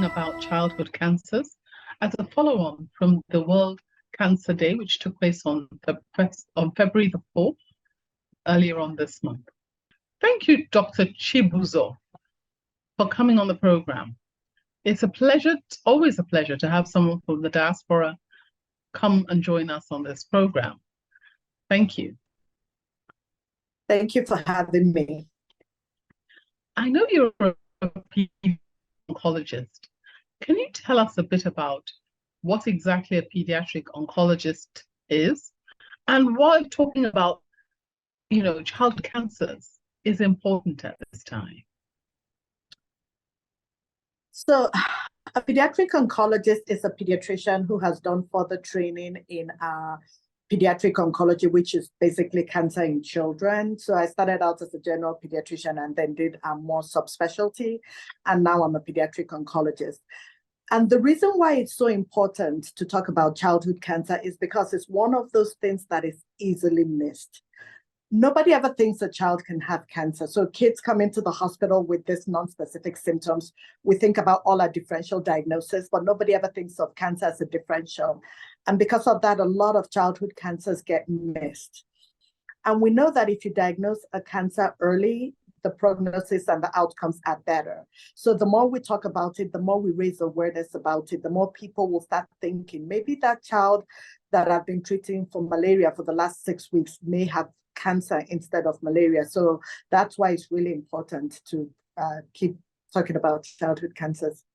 about childhood cancers as a follow-on from the World Cancer Day, which took place on February the 4th, earlier on this month. Thank you, Dr. Chibuzo, for coming on the program. It's a pleasure, always a pleasure to have someone from the diaspora come and join us on this program. Thank you. Thank you for having me. I know you're a pediatric oncologist. Can you tell us a bit about what exactly a pediatric oncologist is and why talking about, childhood cancers is important at this time? So a pediatric oncologist is a pediatrician who has done further training in pediatric oncology, which is basically cancer in children. So I started out as a general pediatrician and then did more subspecialty. And now I'm a pediatric oncologist. And the reason why it's so important to talk about childhood cancer is because it's one of those things that is easily missed. Nobody ever thinks a child can have cancer. So kids come into the hospital with these non-specific symptoms. We think about all our differential diagnosis, but nobody ever thinks of cancer as a differential. And because of that, a lot of childhood cancers get missed. And we know that if you diagnose a cancer early, the prognosis and the outcomes are better. So the more we talk about it, the more we raise awareness about it, the more people will start thinking, maybe that child that I've been treating for malaria for the last 6 weeks may have cancer instead of malaria. So that's why it's really important to keep talking about childhood cancers.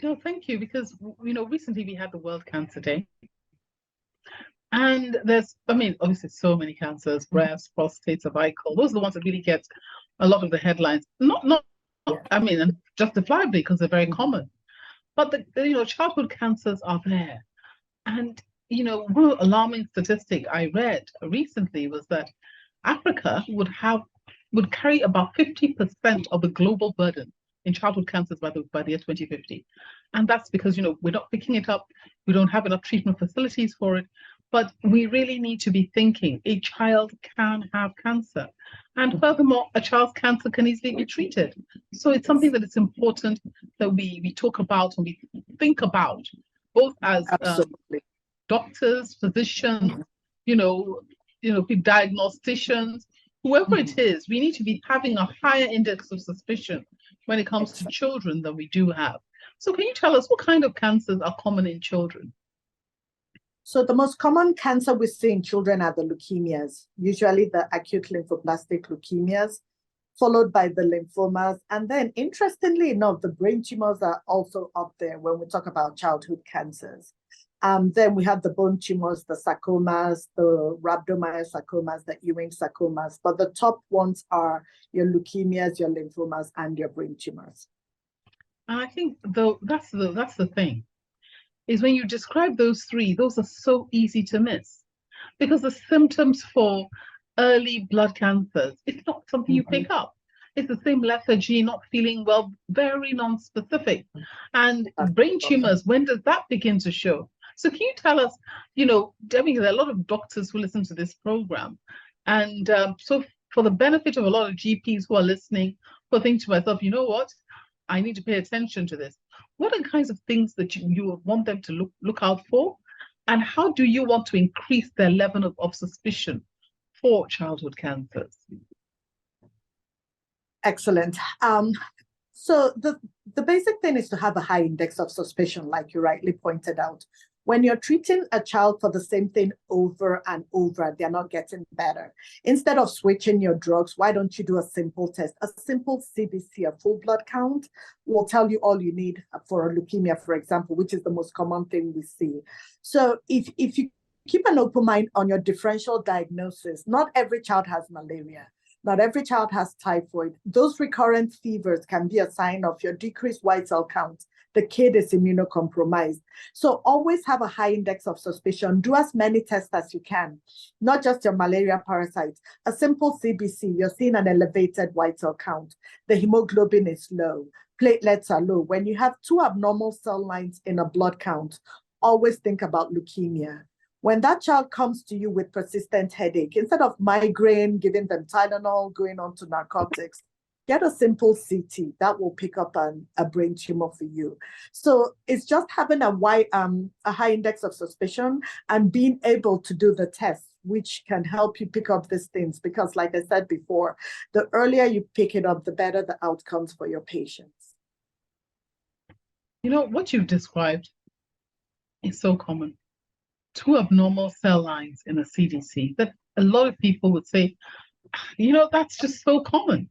No, thank you, because recently we had the World Cancer Day, and obviously so many cancers: breast, prostate, cervical. Those are the ones that really get a lot of the headlines. And justifiably, because they're very common. But the childhood cancers are there, and one alarming statistic I read recently was that Africa would carry about 50% of the global burden in childhood cancers by the year 2050. And that's because, we're not picking it up. We don't have enough treatment facilities for it. But we really need to be thinking a child can have cancer. And furthermore, a child's cancer can easily be treated. So it's something that it's important that we talk about and we think about, both as doctors, physicians, diagnosticians, whoever it is. We need to be having a higher index of suspicion when it comes to children than we do have. So can you tell us what kind of cancers are common in children? So the most common cancer we see in children are the leukemias, usually the acute lymphoblastic leukemias, followed by the lymphomas. And then, interestingly enough, the brain tumors are also up there when we talk about childhood cancers. Then we have the bone tumors, the sarcomas, the rhabdomyosarcomas, the Ewing sarcomas. But the top ones are your leukemias, your lymphomas, and your brain tumors. And I think that's the thing, is when you describe those three, those are so easy to miss, because the symptoms for early blood cancers, it's not something you pick up. It's the same lethargy, not feeling well, very non-specific. And brain tumors, when does that begin to show? So can you tell us, there are a lot of doctors who listen to this program. And so for the benefit of a lot of GPs who are listening, who are thinking to myself, you know what, I need to pay attention to this. What are the kinds of things that you would want them to look out for? And how do you want to increase their level of suspicion for childhood cancers? Excellent. So the basic thing is to have a high index of suspicion, like you rightly pointed out. When you're treating a child for the same thing over and over, they're not getting better. Instead of switching your drugs, why don't you do a simple test? A simple CBC, a full blood count, will tell you all you need for a leukemia, for example, which is the most common thing we see. So if you keep an open mind on your differential diagnosis, not every child has malaria. Not every child has typhoid. Those recurrent fevers can be a sign of your decreased white cell count. The kid is immunocompromised. So always have a high index of suspicion. Do as many tests as you can, not just your malaria parasites. A simple CBC, you're seeing an elevated white cell count. The hemoglobin is low. Platelets are low. When you have two abnormal cell lines in a blood count, always think about leukemia. When that child comes to you with persistent headache, instead of migraine, giving them Tylenol, going on to narcotics, get a simple CT that will pick up a brain tumor for you. So it's just having a high index of suspicion and being able to do the test, which can help you pick up these things. Because like I said before, the earlier you pick it up, the better the outcomes for your patients. You know, what you've described is so common. Two abnormal cell lines in a CDC that a lot of people would say, that's just so common.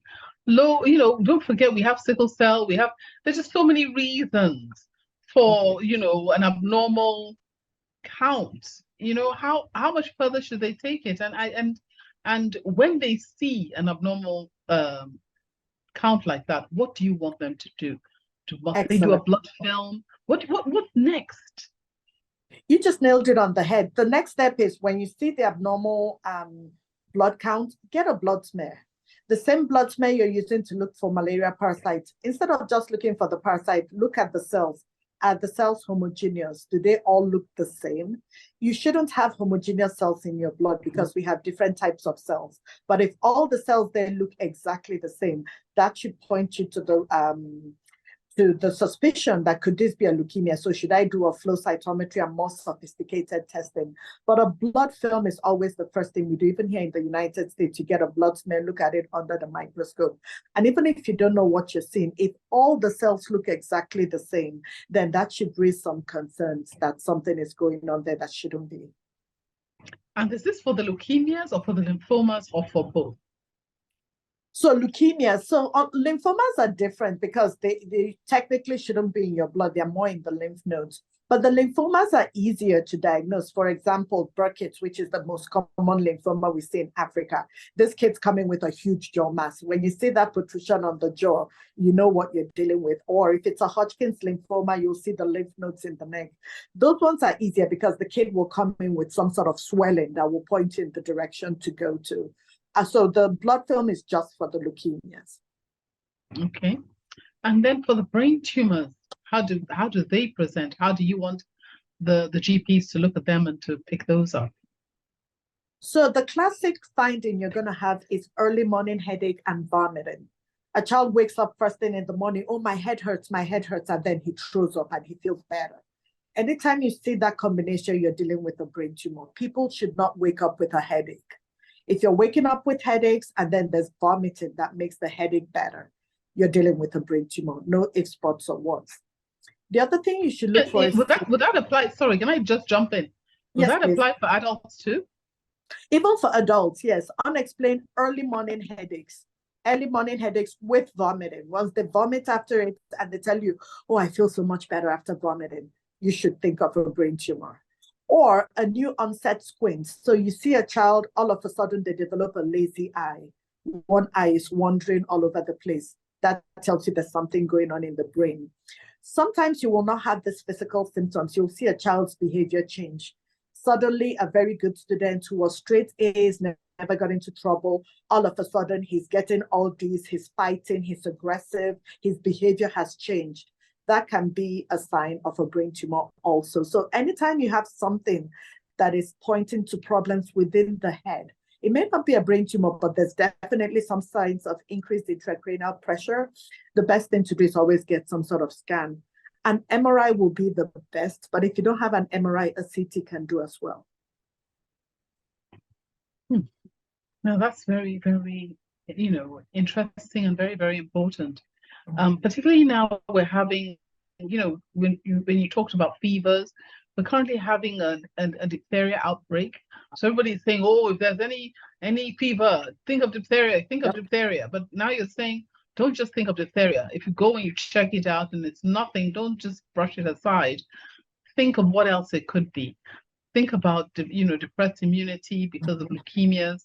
Low, don't forget we have sickle cell, there's just so many reasons for, an abnormal count. How much further should they take it? And when they see an abnormal count like that, what do you want them to do? Must they do a blood film? What next? You just nailed it on the head. The next step is when you see the abnormal blood count, get a blood smear. The same blood smear you're using to look for malaria parasites. Instead of just looking for the parasite, look at the cells. Are the cells homogeneous? Do they all look the same? You shouldn't have homogeneous cells in your blood because we have different types of cells. But if all the cells there look exactly the same, that should point you to the suspicion that could this be a leukemia. So should I do a flow cytometry and more sophisticated testing? But a blood film is always the first thing we do. Even here in the United States, you get a blood smear, look at it under the microscope. And even if you don't know what you're seeing, if all the cells look exactly the same, then that should raise some concerns that something is going on there that shouldn't be. And is this for the leukemias or for the lymphomas or for both? So leukemia, lymphomas are different because they technically shouldn't be in your blood. They're more in the lymph nodes. But the lymphomas are easier to diagnose. For example, Burkitt's, which is the most common lymphoma we see in Africa. This kid's coming with a huge jaw mass. When you see that protrusion on the jaw, you know what you're dealing with. Or if it's a Hodgkin's lymphoma, you'll see the lymph nodes in the neck. Those ones are easier because the kid will come in with some sort of swelling that will point you in the direction to go to. So the blood film is just for the leukemias. Okay. And then for the brain tumors, how do they present? How do you want the GPs to look at them and to pick those up? So the classic finding you're going to have is early morning headache and vomiting. A child wakes up first thing in the morning, oh, my head hurts, and then he throws up and he feels better. Anytime you see that combination, you're dealing with a brain tumor. People should not wake up with a headache. If you're waking up with headaches and then there's vomiting that makes the headache better, you're dealing with a brain tumor. No ifs, buts, or whats. The other thing you should look for is... Would that apply? Sorry, can I just jump in? Would that apply for adults too? Even for adults, yes. Unexplained early morning headaches. Early morning headaches with vomiting. Once they vomit after it and they tell you, oh, I feel so much better after vomiting, you should think of a brain tumor. Or a new onset squint. So you see a child, all of a sudden they develop a lazy eye. One eye is wandering all over the place. That tells you there's something going on in the brain. Sometimes you will not have these physical symptoms. You'll see a child's behavior change. Suddenly, a very good student who was straight A's, never got into trouble, all of a sudden he's getting all D's, he's fighting, he's aggressive, his behavior has changed. That can be a sign of a brain tumor also. So anytime you have something that is pointing to problems within the head, it may not be a brain tumor, but there's definitely some signs of increased intracranial pressure. The best thing to do is always get some sort of scan. An MRI will be the best, but if you don't have an MRI, a CT can do as well. Now that's very, very, interesting and very, very important. Particularly now we're having, when you talked about fevers, we're currently having a diphtheria outbreak. So everybody's saying, oh, if there's any fever, think of diphtheria, diphtheria. But now you're saying, don't just think of diphtheria. If you go and you check it out and it's nothing, don't just brush it aside. Think of what else it could be. Think about, depressed immunity because of leukemias.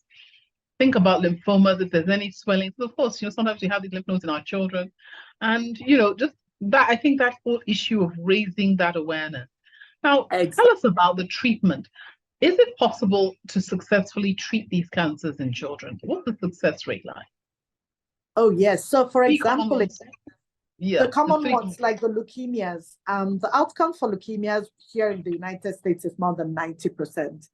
Think about lymphomas, if there's any swelling. So of course, sometimes we have these lymph nodes in our children. And, just that, I think that whole issue of raising that awareness. Now, Tell us about the treatment. Is it possible to successfully treat these cancers in children? What's the success rate like? Oh, yes. So for example, Yeah, The common three. ones like the leukemias, the outcome for leukemias here in the United States is more than 90%.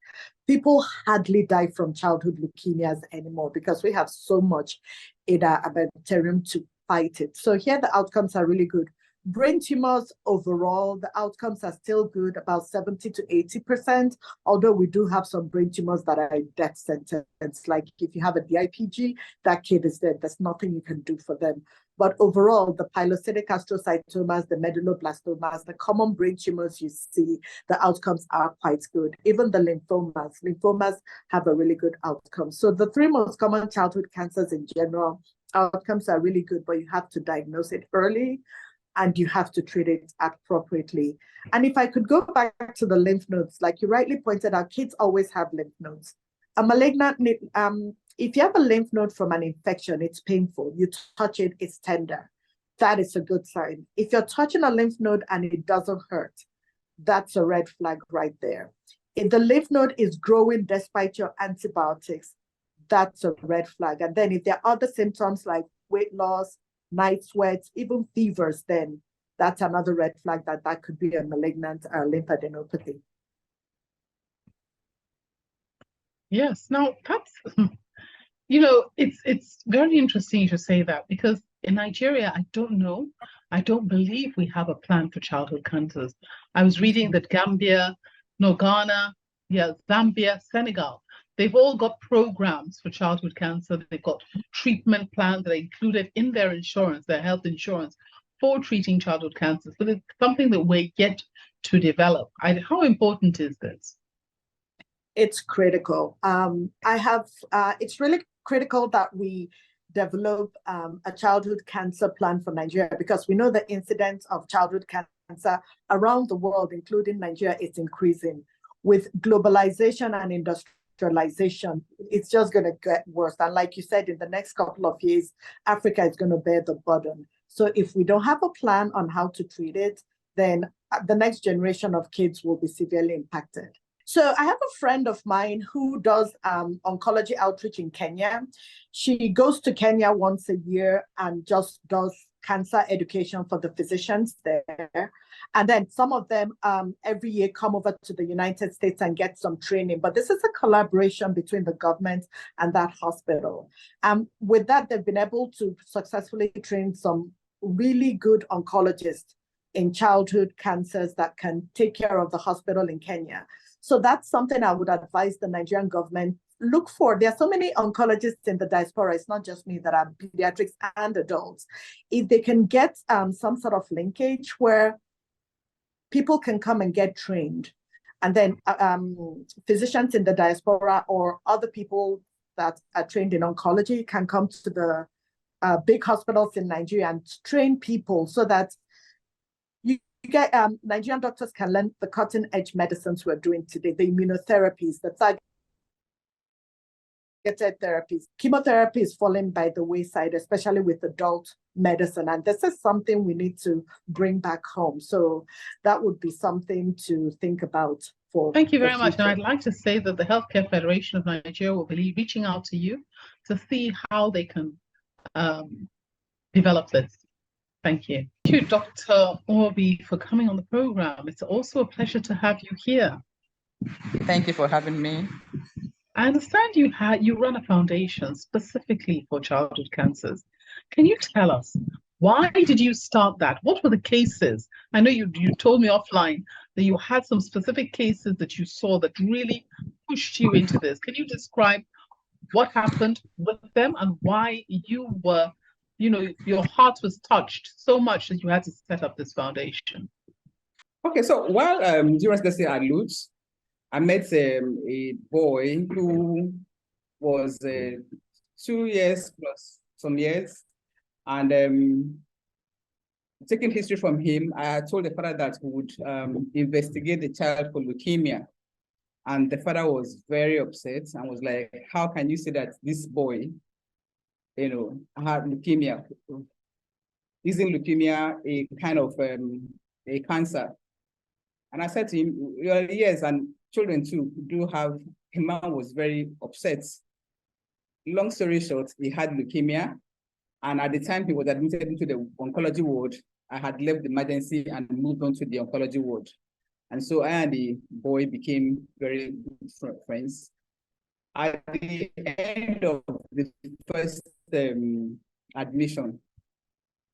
People hardly die from childhood leukemias anymore because we have so much in our armamentarium to fight it. So here the outcomes are really good. Brain tumors overall, the outcomes are still good, about 70 to 80%, although we do have some brain tumors that are death sentence. Like if you have a DIPG, that kid is dead. There's nothing you can do for them. But overall, the pilocytic astrocytomas, the medulloblastomas, the common brain tumors you see, the outcomes are quite good. Even the lymphomas have a really good outcome. So the three most common childhood cancers in general, outcomes are really good, but you have to diagnose it early and you have to treat it appropriately. And if I could go back to the lymph nodes, like you rightly pointed out, kids always have lymph nodes. A malignant, if you have a lymph node from an infection, it's painful. You touch it, it's tender. That is a good sign. If you're touching a lymph node and it doesn't hurt, that's a red flag right there. If the lymph node is growing despite your antibiotics, that's a red flag. And then if there are other symptoms like weight loss, night sweats, even fevers, then that's another red flag that could be a malignant lymphadenopathy. Yes. Now that's you know, it's very interesting you should say that, because in Nigeria, I don't believe we have a plan for childhood cancers. I was reading that Ghana, Zambia, Senegal, they've all got programs for childhood cancer. They've got treatment plans that are included in their insurance, their health insurance, for treating childhood cancers. But it's something that we're yet to develop. How important is this? It's critical. It's really critical that we develop a childhood cancer plan for Nigeria, because we know the incidence of childhood cancer around the world, including Nigeria, is increasing. With globalization and industrialization, it's just going to get worse. And like you said, in the next couple of years, Africa is going to bear the burden. So if we don't have a plan on how to treat it, then the next generation of kids will be severely impacted. So I have a friend of mine who does oncology outreach in Kenya. She goes to Kenya once a year and just does cancer education for the physicians there. And then some of them every year come over to the United States and get some training. But this is a collaboration between the government and that hospital. With that, they've been able to successfully train some really good oncologists in childhood cancers that can take care of the hospital in Kenya. So that's something I would advise the Nigerian government look for. There are so many oncologists in the diaspora. It's not just me, that are pediatrics and adults. If they can get some sort of linkage where people can come and get trained, and then physicians in the diaspora or other people that are trained in oncology can come to the big hospitals in Nigeria and train people, so that you get Nigerian doctors can learn the cutting edge medicines we're doing today, the immunotherapies, the targeted therapies. Chemotherapy is falling by the wayside, especially with adult medicine. And this is something we need to bring back home. So that would be something to think about for. Thank you very much. And I'd like to say that the Healthcare Federation of Nigeria will be reaching out to you to see how they can develop this. Thank you. Thank you, Dr. Orbi, for coming on the program. It's also a pleasure to have you here. Thank you for having me. I understand you run a foundation specifically for childhood cancers. Can you tell us, why did you start that? What were the cases? I know you told me offline that you had some specific cases that you saw that really pushed you into this. Can you describe what happened with them and why you were, your heart was touched so much that you had to set up this foundation? Okay, so while during residency at Lutz, I met a boy who was 2 years plus some years, and taking history from him, I told the father that we would investigate the child for leukemia. And the father was very upset and was like, how can you say that this boy, had leukemia? Isn't leukemia a kind of a cancer? And I said to him, yes, and children too do have. His mom was very upset. Long story short, he had leukemia, And at the time he was admitted into the oncology ward, I had left the emergency and moved on to the oncology ward. And so I and the boy became very good friends. At the end of the first admission,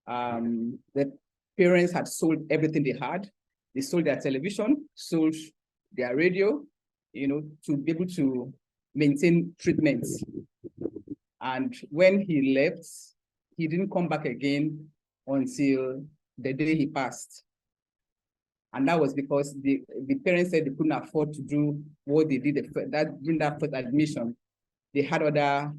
the parents had sold everything they had. They sold their television, sold their radio, to be able to maintain treatments. And when he left, he didn't come back again until the day he passed. And that was because the parents said they couldn't afford to do what they did during that first admission. They had other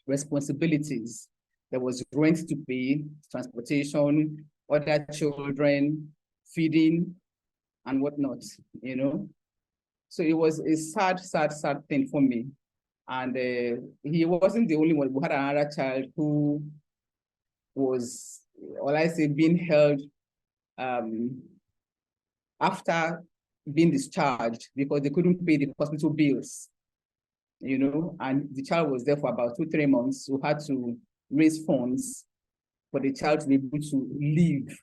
responsibilities. There was rent to pay, transportation, other children, feeding, and whatnot, So it was a sad, sad, sad thing for me. And he wasn't the only one. We had another child who was, being held after being discharged because they couldn't pay the hospital bills, and the child was there for about 2-3 months. We had to raise funds for the child to be able to leave.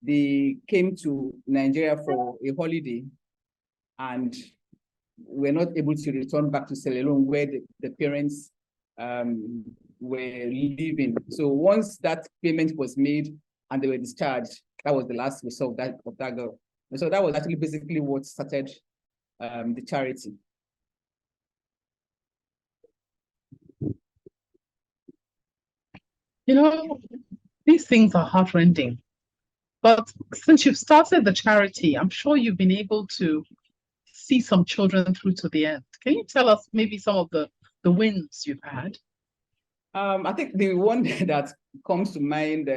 They came to Nigeria for a holiday and were not able to return back to Sierra Leone where the parents were living. So once that payment was made and they were discharged, that was the last we saw of that girl. And so that was actually basically what started the charity. These things are heartrending. But since you've started the charity, I'm sure you've been able to see some children through to the end. Can you tell us maybe some of the wins you've had? I think the one that comes to mind,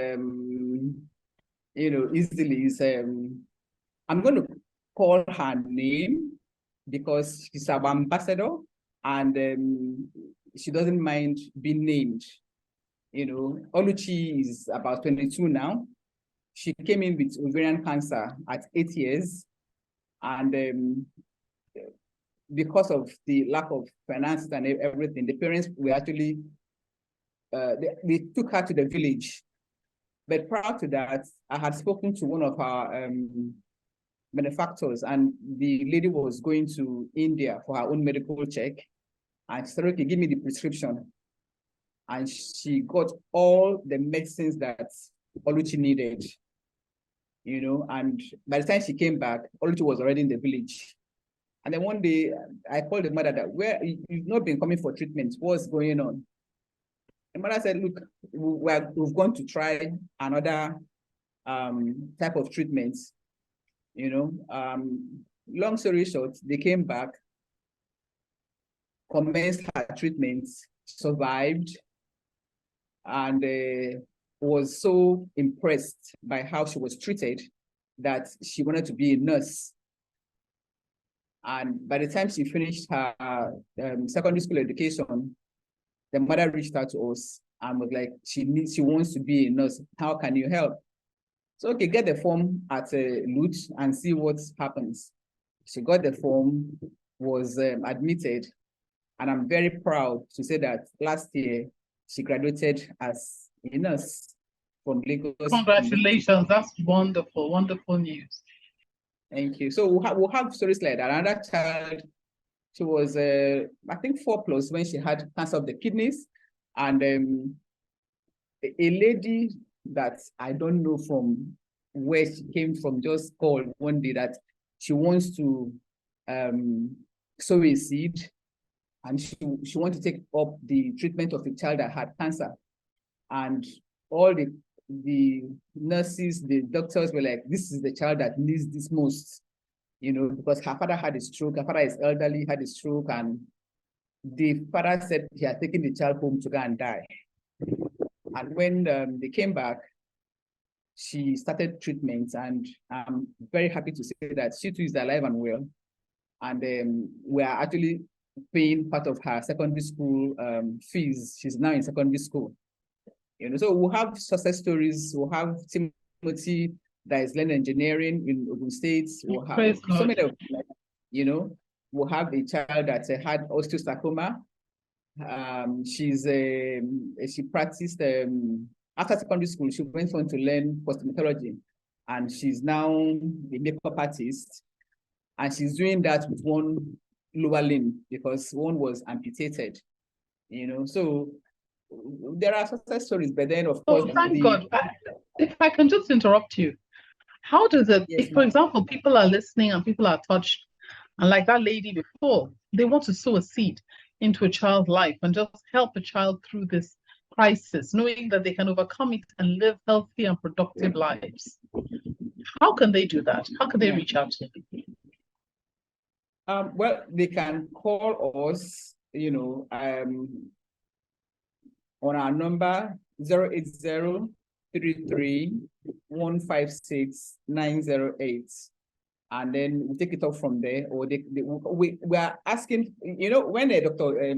easily is, I'm going to call her name because she's our ambassador and she doesn't mind being named. Oluchi is about 22 now. She came in with ovarian cancer at 8 years. And because of the lack of finances and everything, the parents were actually, they took her to the village. But prior to that, I had spoken to one of our benefactors, and the lady was going to India for her own medical check. And she said, okay, give me the prescription. And she got all the medicines that Oluchi needed, and by the time she came back, Oluchi was already in the village. And then one day I called the mother that, where you've not been coming for treatment, what's going on? The mother said, look, we've gone to try another type of treatment, long story short, they came back, commenced her treatment, survived, and was so impressed by how she was treated that she wanted to be a nurse. And by the time she finished her secondary school education, the mother reached out to us and was like, she wants to be a nurse. How can you help? So, okay, get the form at LUT and see what happens. She got the form, was admitted, and I'm very proud to say that last year she graduated as a nurse from Lagos. Congratulations, that's wonderful, wonderful news. Thank you. So we'll have stories like that. Another child, she was, I think 4+ when she had cancer of the kidneys, and a lady that I don't know from where she came from just called one day that she wants to sow a seed, and she wants to take up the treatment of a child that had cancer. And all the nurses, the doctors were like, this is the child that needs this most, because her father had a stroke, her father is elderly, had a stroke, and the father said he had taken the child home to go and die. And when they came back, she started treatment, and I'm very happy to say that she too is alive and well. And we are actually paying part of her secondary school fees. She's now in secondary school. So we'll have success stories. We'll have Timothy that is learning engineering in Ogun State. We'll have so many of, we'll have a child that had osteosarcoma, She practiced after secondary school. She went on to learn cosmetology, and she's now a makeup artist. And she's doing that with one lower limb because one was amputated. So there are success stories, but then of course, thank God. If I can just interrupt you, how does it, Yes, if, for example, people are listening and people are touched, and like that lady before, they want to sow a seed into a child's life and just help a child through this crisis, knowing that they can overcome it and live healthy and productive lives. How can they do that? How can they reach out to you? Well, they can call us, on our number 080-33-156-908. And then we take it up from there, or we are asking, when the doctor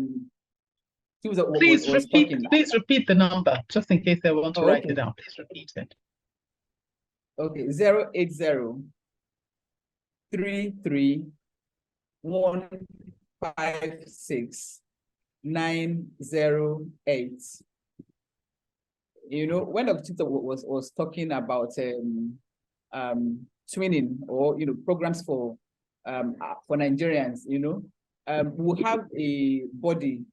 Please repeat the number, just in case they want to write it down. Please repeat it. Okay, 080-33-156-908. When the tutor was talking about twinning or programs for Nigerians, we have a body.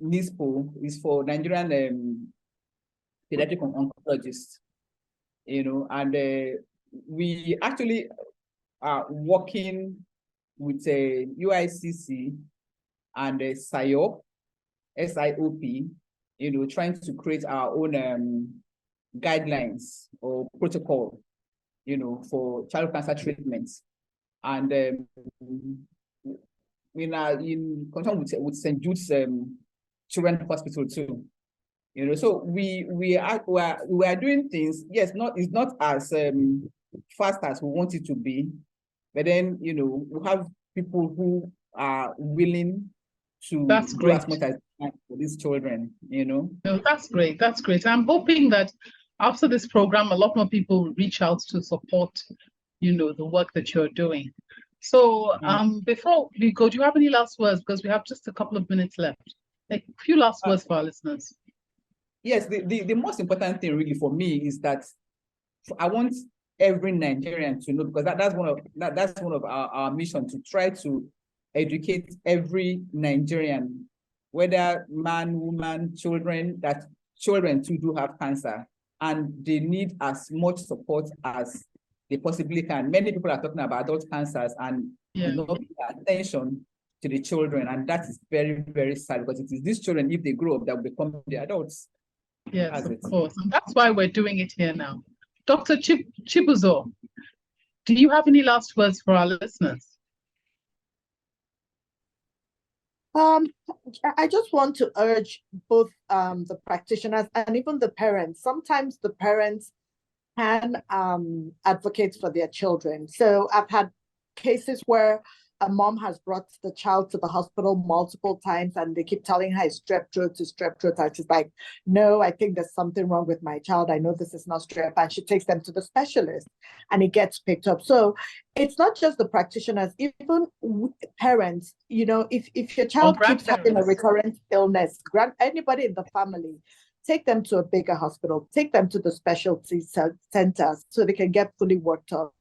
NISPO is for Nigerian pediatric oncologists, and we actually are working with UICC and SIOP, trying to create our own guidelines or protocol, for child cancer treatments. And in contact with St. Jude's Children's Hospital too. So we are doing things. Yes, it's not as fast as we want it to be, but then we have people who are willing to do as much as for these children. No, that's great. That's great. I'm hoping that after this program, a lot more people will reach out to support, the work that you're doing. So before we go, do you have any last words? Because we have just a couple of minutes left. Like a few last words for our listeners. Yes, the most important thing really for me is that I want every Nigerian to know, because that's one of our mission, to try to educate every Nigerian, whether man, woman, children, that children too do have cancer, and they need as much support as they possibly can. Many people are talking about adult cancers and do not pay attention to the children, and that is very, very sad, because it is these children, if they grow up, that will become the adults. Yes, of course, and that's why we're doing it here now. Dr. Chibuzo, do you have any last words for our listeners? I just want to urge both the practitioners and even the parents. Sometimes the parents can advocate for their children. So I've had cases where a mom has brought the child to the hospital multiple times, and they keep telling her it's strep throat. And she's like, no, I think there's something wrong with my child. I know this is not strep. And she takes them to the specialist and it gets picked up. So it's not just the practitioners, even parents, if your child keeps having a recurrent illness, anybody in the family, take them to a bigger hospital, take them to the specialty centers so they can get fully worked up.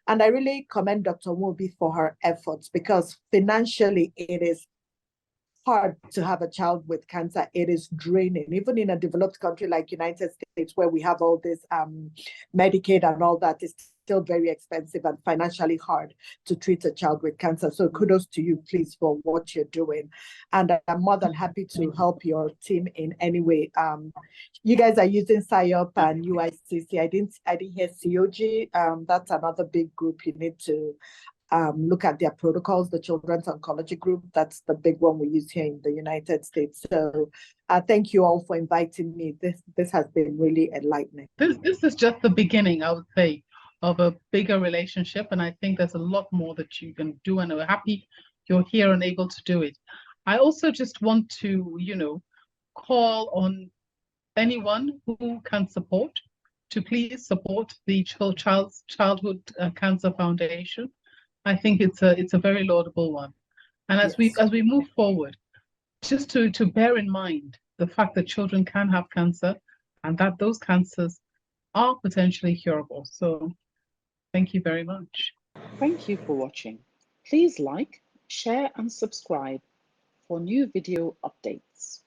And I really commend Dr. Mobi for her efforts, because financially it is hard to have a child with cancer. It is draining, even in a developed country like United States, where we have all this Medicaid and all that. Is still very expensive and financially hard to treat a child with cancer. So kudos to you, please, for what you're doing. And I'm more than happy to help your team in any way. You guys are using SIOP and UICC. I didn't hear COG. That's another big group you need to look at their protocols, the Children's Oncology Group. That's the big one we use here in the United States. So thank you all for inviting me. This has been really enlightening. This is just the beginning, I would say, of a bigger relationship. And I think there's a lot more that you can do, and we're happy you're here and able to do it. I also just want to, call on anyone who can support to please support the Childhood Cancer Foundation. I think it's a very laudable one. And as we move forward, just to bear in mind the fact that children can have cancer and that those cancers are potentially curable. So thank you very much. Thank you for watching. Please like, share and subscribe for new video updates.